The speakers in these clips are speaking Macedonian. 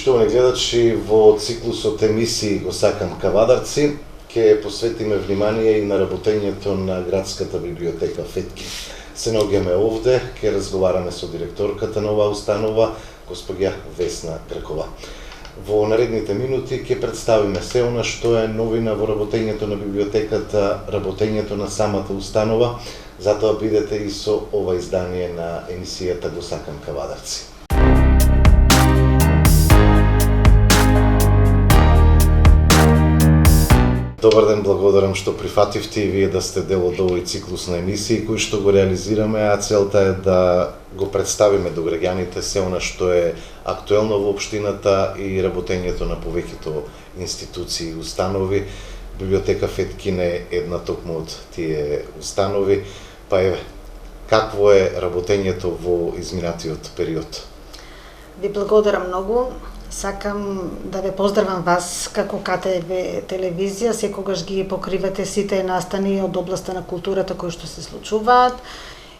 Поштовани гледачи, во циклусот емисии Го сакам Кавадарци ќе посветиме внимание и на работењето на градската библиотека Феткин. Се наоѓаме овде, ќе разговараме со директорката на оваа установа, госпоѓа Весна Гркова. Во наредните минути ќе представиме се она што е новина во работењето на библиотеката, работењето на самата установа, затоа бидете и со ова издание на емисијата Го сакам Кавадарци. Добар ден, благодарам што прифативте и вие да сте дел од овој циклус на емисии кои што го реализираме, а целта е да го представиме до граѓаните се она што е актуелно во општината и работењето на повеќето институции и установи. Библиотека Феткин е една токму од тие установи, па еве, какво е работењето во изминатиот период? Ви благодарам многу. Сакам да ве поздравам вас како КТВ телевизија, секогаш ги покривате сите настани од областа на културата кои што се случуваат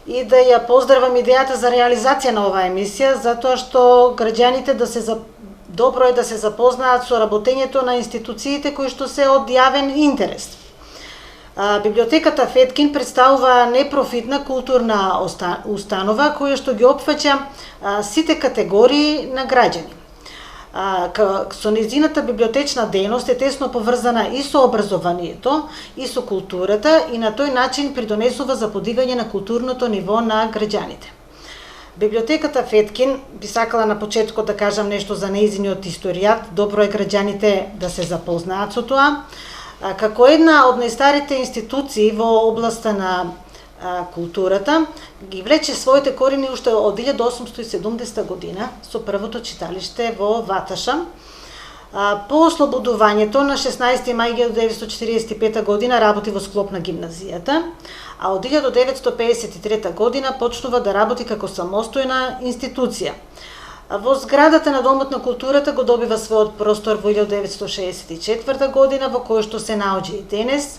и да ја поздравам идејата за реализација на оваа емисија, затоа што граѓаните добро е да се запознаат со работењето на институциите кои што се од јавен интерес. Библиотеката Феткин представува непрофитна културна установа која што ги опфаќа сите категории на граѓани. Со нејзината библиотечна дејност е тесно поврзана и со образованието, и со културата и на тој начин придонесува за подигање на културното ниво на граѓаните. Библиотеката Феткин, би сакала на почетокот да кажам нешто за нејзиниот историјат, добро е граѓаните да се запознаат со тоа. Како една од најстарите институции во областа на културата, ги влече своите корени уште од 1870 година со првото читалиште во Ваташа. По ослободувањето на 16 мај 1945 година работи во склоп на гимназијата, а од 1953 година почнува да работи како самостојна институција. Во зградата на Домот на културата го добива својот простор во 1964 година, во кој што се наоѓа и денес.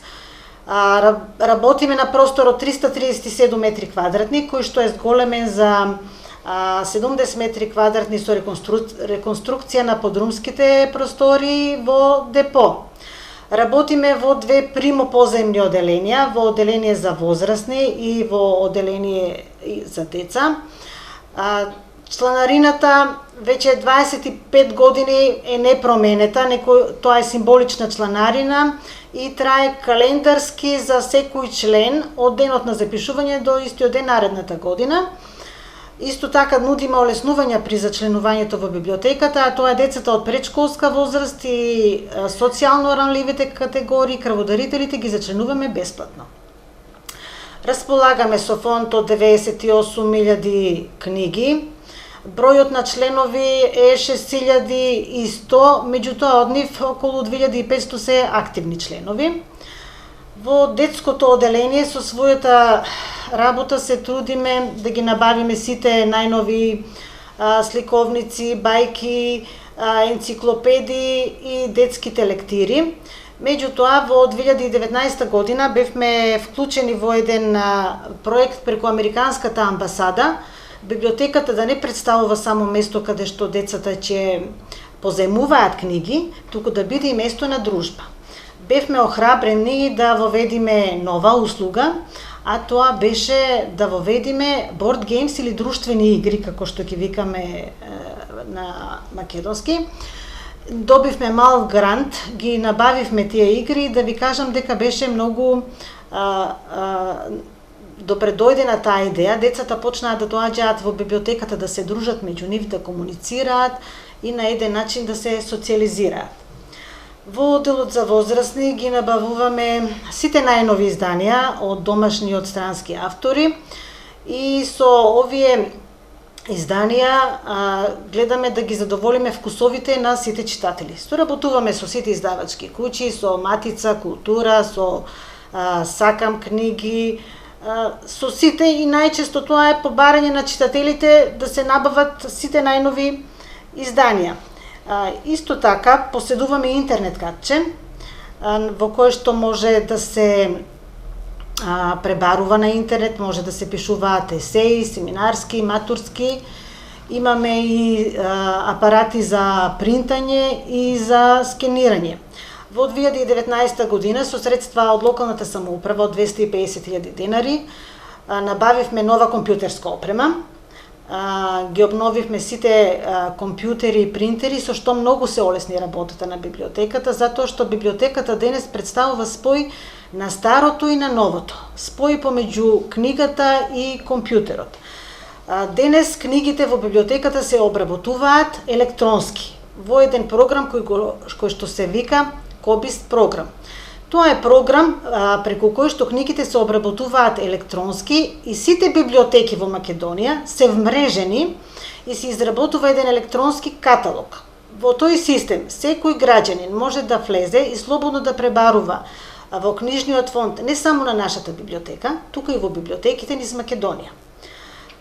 Работиме на простор од 337 метри квадратни, кој што е зголемен за 70 метри квадратни со реконструкција на подрумските простори во депо. Работиме во две примопоземни оделенија, во оделение за возрастни и во оделение за деца. Чланарината веќе 25 години е непроменета, тоа е символична чланарина и трае календарски за секој член од денот на запишување до истиот ден наредната година. Исто така нудиме олеснувања при зачленувањето во библиотеката, а тоа е децата од предшколска возраст и социјално ранливите категории, крводарителите ги зачленуваме бесплатно. Располагаме со фонд од 98.000 книги. Бројот на членови е 6100, меѓутоа од нив околу 2500 се активни членови. Во детското оделение со својата работа се трудиме да ги набавиме сите најнови сликовници, бајки, енциклопедии и детските лектири. Меѓутоа, во 2019 година бевме вклучени во еден проект преку Американската амбасада, библиотеката да не представува само место каде што децата ќе позајмуваат книги, туку да биде и место на дружба. Бевме охрабрени да воведиме нова услуга, а тоа беше да воведиме board games или друштвени игри, како што ги викаме на македонски. Добивме мал грант, ги набавивме тие игри и да ви кажам дека беше многу добре дојде таа идеја, децата почнаа да доаѓаат во библиотеката да се дружат меѓу нив, да комуницираат и на еден начин да се социјализираат. Во одделот за возрастни ги набавуваме сите најнови изданија од домашни и од странски автори и со овие изданија гледаме да ги задоволиме вкусовите на сите читатели. Соработуваме со сите издавачки куќи, со Матица, Култура, со Сакам книги, со сите и најчесто тоа е побарање на читателите да се набават сите најнови изданија. Исто така поседуваме интернет катче во кое што може да се пребарува на интернет, може да се пишуваат есеи, семинарски, матурски Имаме и апарати за принтање и за скенирање. Во 2019 година со средства од локалната самоуправа од 250.000 денари набавивме нова компјутерска опрема. Ги обновивме сите компјутери и принтери, со што многу се олесни работата на библиотеката, затоа што библиотеката денес представува спој на старото и на новото, спој помеѓу книгата и компјутерот. Денес книгите во библиотеката се обработуваат електронски во еден програм кој што се вика Кобист програм. Тоа е програм преку кој што книгите се обработуваат електронски и сите библиотеки во Македонија се вмрежени и се изработува еден електронски каталог. Во тој систем секој граѓанин може да влезе и слободно да пребарува во книжниот фонд не само на нашата библиотека, тука и во библиотеките низ Македонија.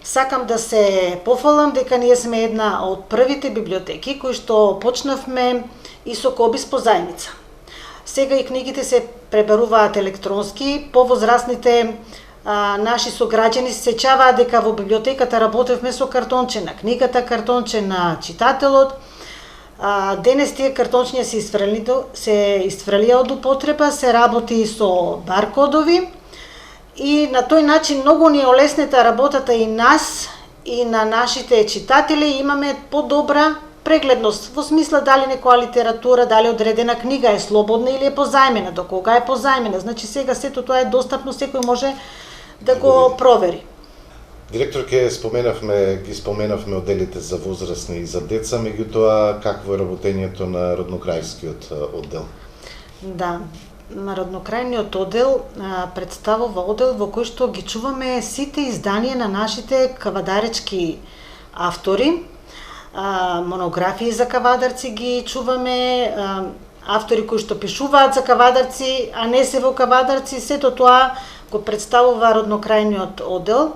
Сакам да се пофалам дека ние сме една од првите библиотеки кои што почнавме и со Кобис по зајмица. Сега и книгите се пребаруваат електронски, повозрасните наши сограѓани се сеќаваат дека во библиотеката работевме со картонче на книгата, картонче на читателот. Денес тие картончиња се исфрлија од употреба, се работи со баркодови и на тој начин многу ни олеснета работата и нас и на нашите читатели, имаме подобра прегледност, во смисла дали некоја литература, дали одредена книга е слободна или е позајмена, до кога е позајмена. Значи сега сето тоа е достапно, секој може да го провери. Директор, ги споменавме одделите за возрастни и за деца, меѓутоа какво е работењето на роднокрајскиот оддел? Да, роднокрајниот оддел представува оддел во кој што ги чуваме сите изданија на нашите кавадаречки автори. Монографии за кавадарци ги чуваме, автори кои што пишуваат за кавадарци, а не се во кавадарци, сето тоа го представува роднокрајниот оддел.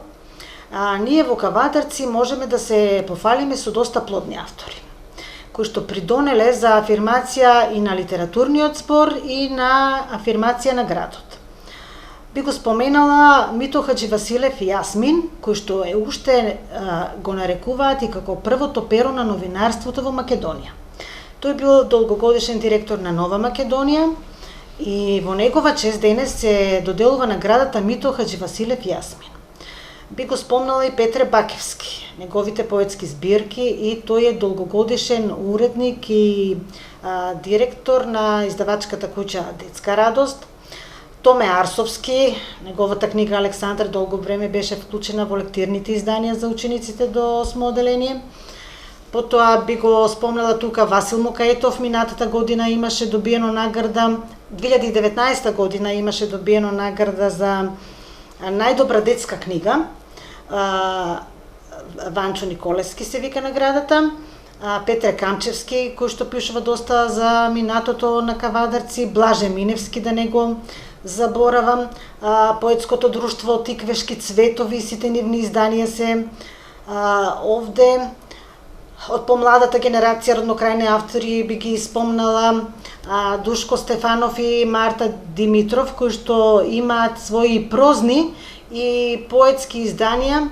Ние во кавадарци можеме да се пофалиме со доста плодни автори, кои што придонеле за афирмација и на литературниот збор и на афирмација на градот. Би го споменала Мито Хаџивасилев и Јасмин, кој што уште го нарекуваат и како првото перо на новинарството во Македонија. Тој бил долгогодишен директор на Нова Македонија и во негова чест денес се доделува наградата Мито Хаџивасилев и Јасмин. Би го спомнала и Петре Бакевски, неговите поетски збирки, и тој е долгогодишен уредник и директор на издавачката куќа Детска радост. Томе Арсовски, неговата книга Александр долго време беше вклучена во лектирните изданија за учениците до 8 оделение. Потоа би го спомнала тука Васил Мукаетов, минатата година имаше добиено награда, 2019 година имаше добиено награда за најдобра детска книга. Ванчо Николевски се вика наградата. Петре Камчевски, кој што пишува доста за минатото на кавадарци, Блаже Миневски, да не го заборавам, поетското друштво Тиквешки цветови, сите нивни изданија се овде. Од помладата генерација роднокрајни автори би ги спомнала Душко Стефанов и Марта Димитров, кои што имаат своји прозни и поетски изданија.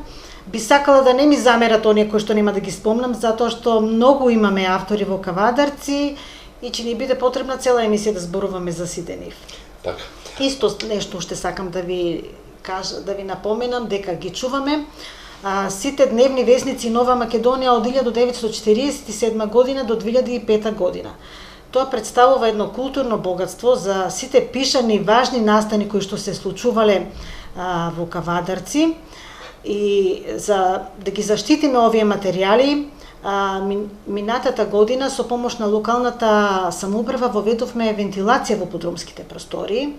Би сакала да не ми замерат оние кои што нема да ги спомнам, затоа што многу имаме автори во кавадарци и ќе ни биде потребна цела емисија да зборуваме за сите нив. Така. Исто нешто ще сакам да ви напоменам, дека ги чуваме сите дневни весници Нова Македонија од 1947 година до 2005 година. Тоа представува едно културно богатство за сите пишани важни настани кои што се случувале во кавадарци, и за да ги заштитиме овие материјали, минатата година со помош на локалната самоуправа воведовме вентилација во подрумските простории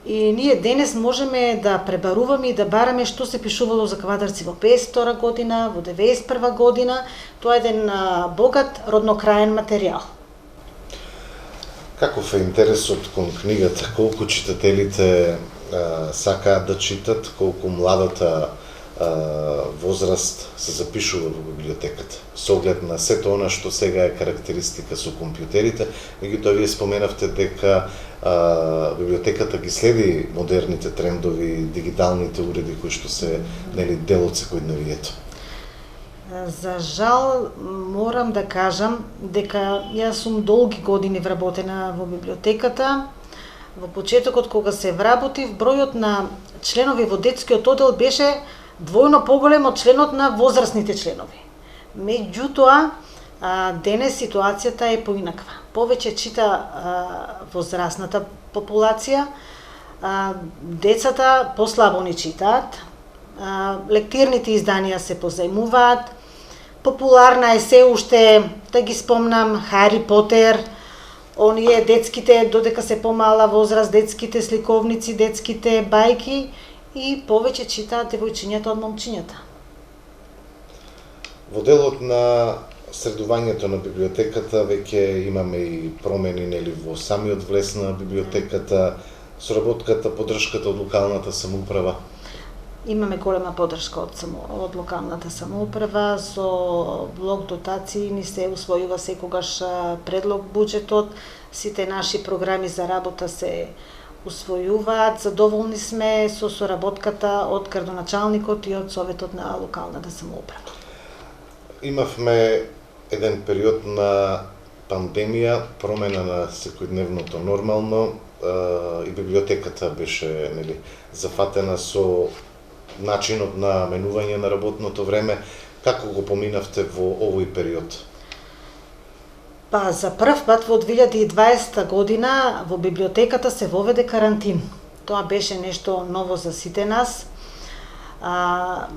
и ние денес можеме да пребаруваме и да бараме што се пишувало за кавадарци во 52 година, во 91 година. Тоа е еден богат роднокраен материјал. Каков е интересот кон книгата? Колку читателите сакаат да читат, колку младата возраст се запишува во библиотеката, со оглед на сето она што сега е карактеристика со компјутерите, меѓутоа вие споменавте дека библиотеката ги следи модерните трендови, дигиталните уреди кои што се дел од секојдневието. За жал, морам да кажам дека јас сум долги години вработена во библиотеката. Во почетокот кога се вработив, бројот на членови во детскиот оддел беше двојно поголем од членот на возрастните членови. Меѓутоа, денес ситуацијата е поинаква. Повеќе чита возрастната популација, децата послабо ни читаат, лектирните изданија се позајмуваат, популарна е се уште, да ги спомнам, Хари Потер, оние детските, додека се помала возраст, детските сликовници, детските бајки, и повеќе читаат девојчињата од момчињата. Во делот на средувањето на библиотеката веќе имаме и промени нели во самиот влез на библиотеката, соработката, поддршката од локалната самоуправа. Имаме голема поддршка од локалната самоуправа, со блок дотации ни се усвојува секогаш предлог буџетот, сите наши програми за работа се усвојуваат, задоволни сме со соработката од градоначалникот и од Советот на локалната самоуправа. Имавме еден период на пандемија, промена на секојдневното нормално, и библиотеката беше нели зафатена со начинот на менување на работното време. Како го поминавте во овој период? За прв пат во 2020 година во библиотеката се воведе карантин. Тоа беше нешто ново за сите нас.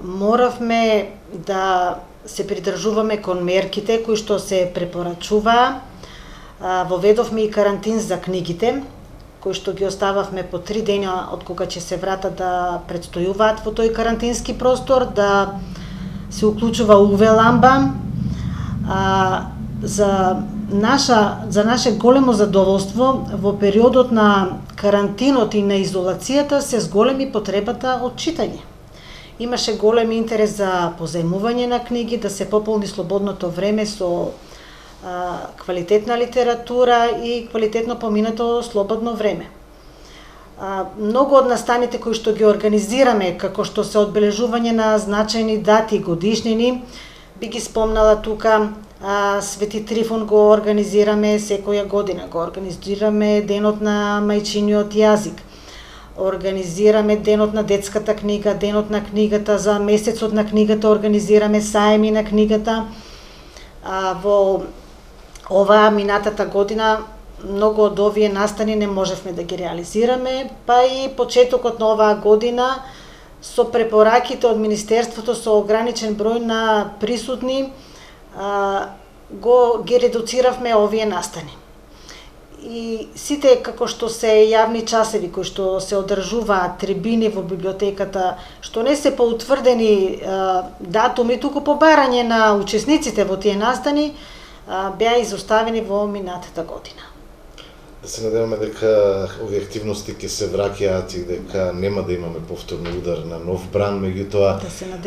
Моравме да се придржуваме кон мерките кои што се препорачуваа. Воведовме и карантин за книгите, кои што ги остававме по 3 дења од кога ќе се вратат да предстојуваат во тој карантински простор, да се уклучува UV ламба. За наше големо задоволство, во периодот на карантинот и на изолацијата се зголеми потребата од читање. Имаше голем интерес за позајмување на книги, да се пополни слободното време со квалитетна литература и квалитетно поминато слободно време. Многу од настаните кои што ги организираме, како што се одбележување на значајни дати и годишнини, би ги спомнала тука, Свети Трифон го организираме секоја година, го организираме Денот на мајчиниот јазик, организираме Денот на детската книга, Денот на книгата, за месецот на книгата организираме саеми на книгата. Во оваа минатата година многу од овие настани не можевме да ги реализираме, па и почетокот на оваа година со препораките од Министерството со ограничен број на присутни ги редуциравме овие настани. И сите како што се јавни часови кои што се одржуваат, трибини во библиотеката, што не се поутврдени датуми, туку по барање на учесниците во тие настани, беа изоставени во минатата година. Да се надеваме дека овие активности ќе се враќаат и дека нема да имаме повторно удар на нов бран, меѓутоа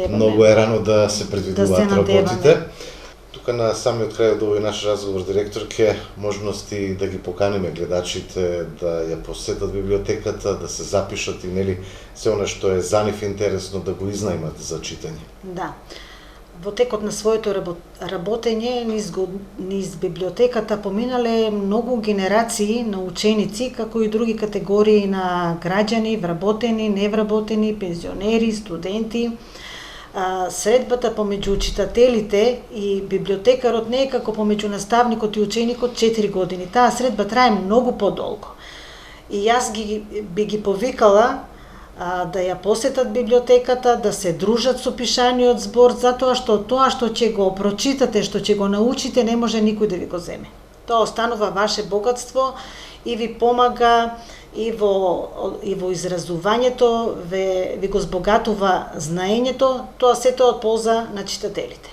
многу е рано да се предвидуваат работите. Тука на самиот крај од овој наш разговор, директор, ке можности да ги поканиме гледачите да ја посетат библиотеката, да се запишат и нели се она што е за нив интересно да го изнајмат за читање. Да. Во текот на своето работење низ библиотеката поминале многу генерации на ученици, како и други категории на граѓани, вработени, невработени, пензионери, студенти. Средбата помеѓу читателите и библиотекарот не е како помеѓу наставникот и ученикот 4 години. Таа средба трае многу подолго. И јас би ги повикала да ја посетат библиотеката, да се дружат со пишаниот збор, затоа што тоа што ќе го прочитате, што ќе го научите, не може никој да ви го земе. Тоа останува ваше богатство и ви помага и во изразувањето, ви го збогатува знаењето, тоа сето од полза на читателите.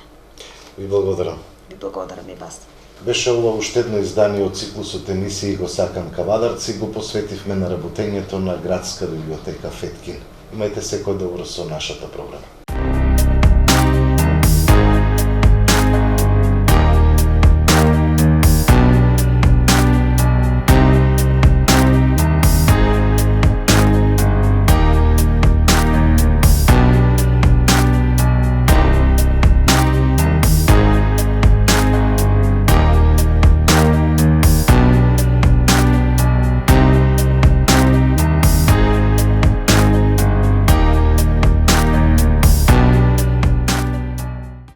Ви благодарам. Ви благодарам и вас. Беше ова уште едно издание од циклусот емисии Го сакам Кавадарци, го посветивме на работењето на Градска библиотека Феткин. Имајте секој добро со нашата програма.